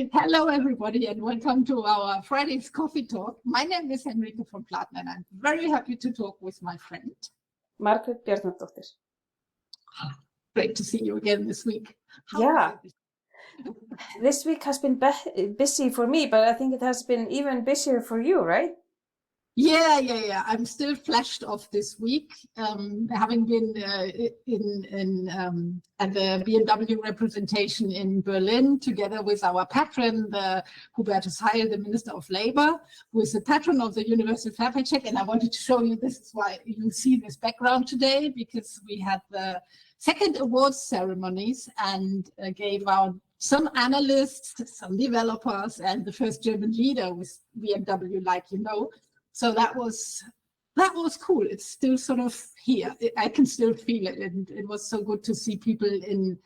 Hello, everybody, and welcome to our Friday's Coffee Talk. My name is Henrike von Platen, and I'm very happy to talk with my friend Margrét Bjarnadóttir. Great to see you again this week. This week has been busy for me, but I think it has been even busier for you, right? Yeah. I'm still flashed off this week, having been at the BMW representation in Berlin, together with our patron, Hubertus Heil, the Minister of Labor, who is the patron of the Universal Fair Pay Check. And I wanted to show you, this is why you see this background today, because we had the second awards ceremonies and gave out some analysts, some developers, and the first German leader with BMW, like you know. So that was cool. It's still sort of here. I can still feel it. And it was so good to see people in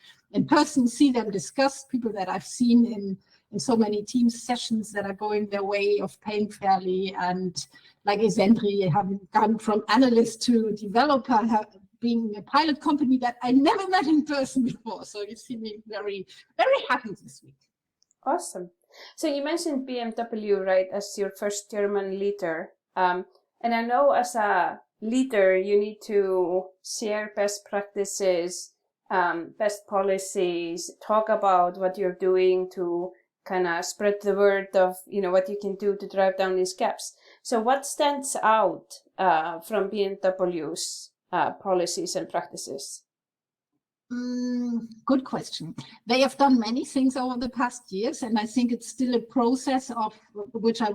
person, see them discuss, people that I've seen in so many team sessions that are going their way of paying fairly. And like Icelandic, having gone from analyst to developer, being a pilot company that I never met in person before. So you see me very, very happy this week. Awesome. So you mentioned BMW, right, as your first German leader. And I know as a leader, you need to share best practices, best policies, talk about what you're doing to kind of spread the word of, what you can do to drive down these gaps. So what stands out from BMW's policies and practices? Good question. They have done many things over the past years, and I think it's still a process of which I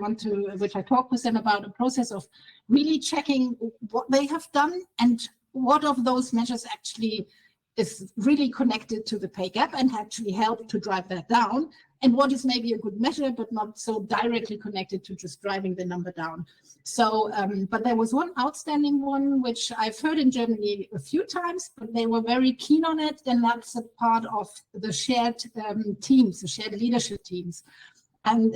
talk with them about, a process of really checking what they have done and what of those measures actually is really connected to the pay gap and actually help to drive that down, and what is maybe a good measure but not so directly connected to just driving the number down. So, but there was one outstanding one which I've heard in Germany a few times, but they were very keen on it, and that's a part of the shared teams, the shared leadership teams. And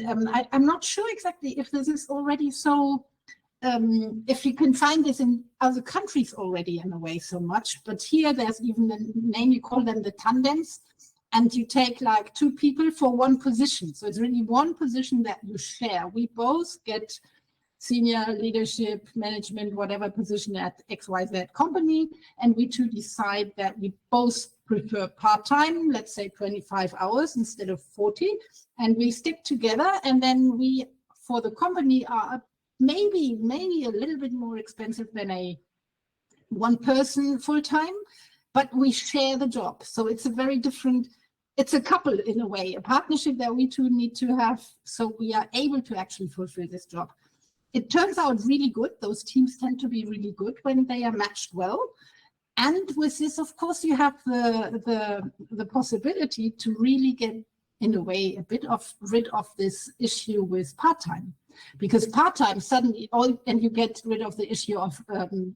I'm not sure exactly if this is already so, if you can find this in other countries already in a way so much, but here there's even a name, you call them the tandems, and you take like two people for one position. So it's really one position that you share. We both get senior leadership, management, whatever position at XYZ company, and we two decide that we both prefer part-time, let's say 25 hours instead of 40, and we stick together, and then we, for the company, are maybe a little bit more expensive than a one person full-time, but we share the job. So it's a very different, it's a couple in a way, a partnership that we two need to have so we are able to actually fulfill this job. It turns out really good. Those teams tend to be really good when they are matched well. And with this, of course, you have the possibility to really get, in a way, a bit of rid of this issue with part-time. Because part-time suddenly, and you get rid of the issue of you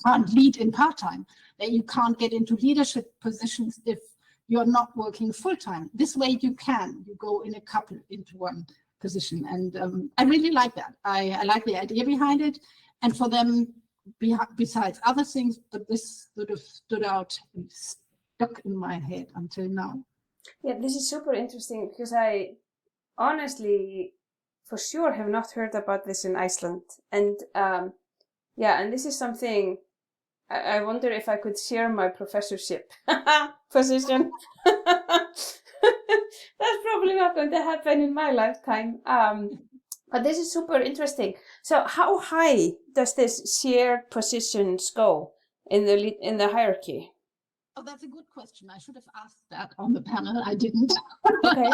can't lead in part-time, that you can't get into leadership positions if you're not working full-time. This way you can, you go in a couple into one position. And I really like that. I like the idea behind it. And for them, besides other things, but this sort of stood out and stuck in my head until now. Yeah, this is super interesting because I honestly, for sure, have not heard about this in Iceland. And and this is something I wonder if I could share my professorship position. That's probably not going to happen in my lifetime. But this is super interesting. So how high does this shared positions go in the hierarchy? Oh, that's a good question. I should have asked that on the panel. I didn't. Okay.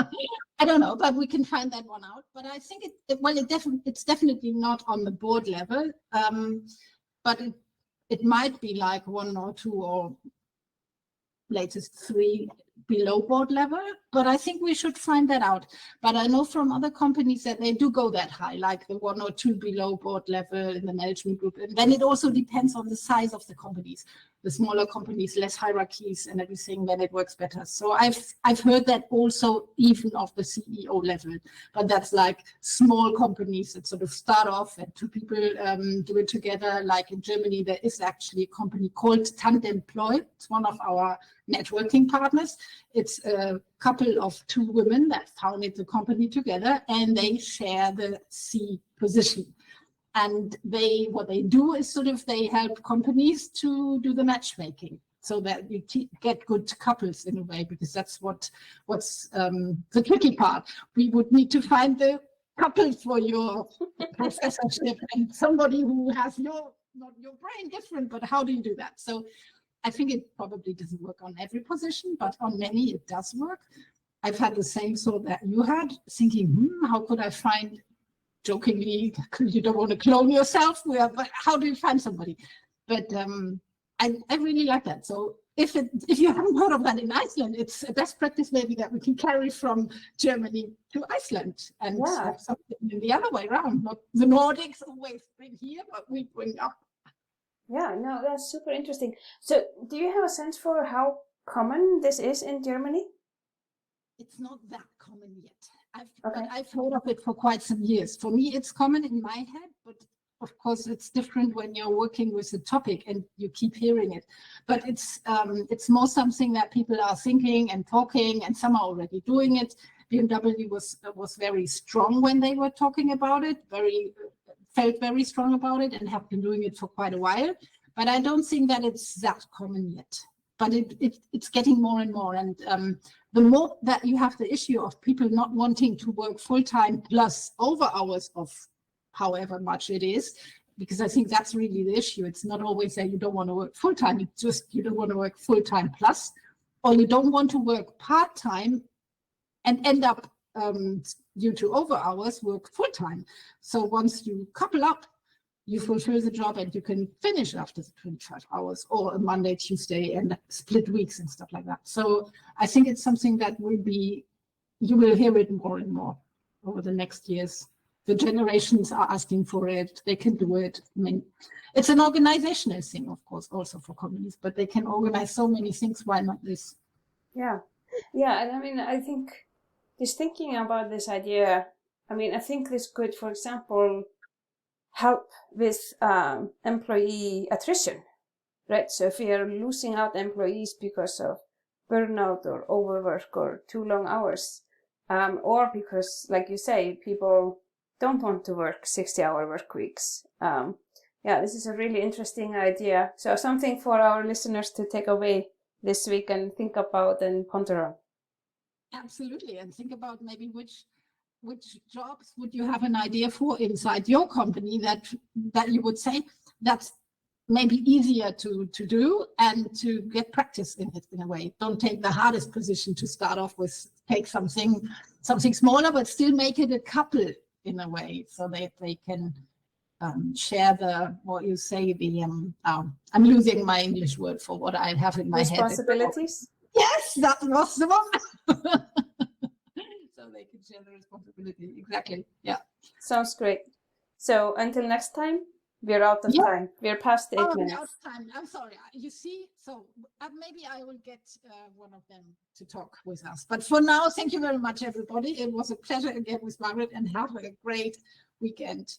I don't know, but we can find that one out. But I think it's definitely not on the board level. But it might be like one or two or latest three below board level, but I think we should find that out. But I know from other companies that they do go that high, like the one or two below board level in the management group. And then it also depends on the size of the companies. The smaller companies, less hierarchies and everything, then it works better. So I've heard that also even of the CEO level, but that's like small companies that sort of start off and two people do it together. Like in Germany, there is actually a company called Tandemploy. It's one of our networking partners. It's a couple of two women that founded the company together, and they share the C position. And what they do is sort of they help companies to do the matchmaking, so that you get good couples in a way, because that's what's the tricky part. We would need to find the couple for your professorship, and somebody who has not your brain different, but how do you do that? So I think it probably doesn't work on every position, but on many it does work. I've had the same thought that you had, thinking, how could I find, jokingly, you don't want to clone yourself, but how do you find somebody? But I really like that. So if you haven't heard of that in Iceland, it's a best practice maybe that we can carry from Germany to Iceland, and have something in the other way around. Not the Nordics always bring here, but we bring up. Yeah, no, that's super interesting. So do you have a sense for how common this is in Germany? It's not that common yet. I've heard of it for quite some years. For me, it's common in my head, but of course, it's different when you're working with a topic and you keep hearing it. But it's more something that people are thinking and talking, and some are already doing it. BMW was very strong when they were talking about it, felt very strong about it, and have been doing it for quite a while. But I don't think that it's that common yet. But it's getting more and more. And the more that you have the issue of people not wanting to work full-time plus over hours of however much it is, because I think that's really the issue. It's not always that you don't want to work full-time, it's just you don't want to work full-time plus, or you don't want to work part-time and end up, due to over hours, work full-time. So once you couple up, you fulfill the job and you can finish after the 25 hours, or a Monday, Tuesday, and split weeks and stuff like that. So I think it's something that you will hear it more and more over the next years. The generations are asking for it. They can do it. I mean, it's an organizational thing, of course, also for companies, but they can organize so many things. Why not this? Yeah. Yeah. And I mean, I think just thinking about this idea, I mean, I think this could, for example, help with employee attrition, right? So if we are losing out employees because of burnout or overwork or too long hours, or because, like you say, people don't want to work 60-hour work weeks. This is a really interesting idea. So something for our listeners to take away this week and think about and ponder on. Absolutely. And think about maybe which jobs would you have an idea for inside your company that you would say that's maybe easier to do and to get practice in it in a way. Don't take the hardest position to start off with. Take something smaller, but still make it a couple in a way, so that they can share I'm losing my English word for what I have in my head. Responsibilities? Yes, that was the one. So they can share the responsibility. Exactly. Yeah. Sounds great. So until next time, we're out of time. We're past 8 minutes. We're out of time. I'm sorry. You see, so maybe I will get one of them to talk with us. But for now, thank you very much, everybody. It was a pleasure again with Margrét, and have a great weekend.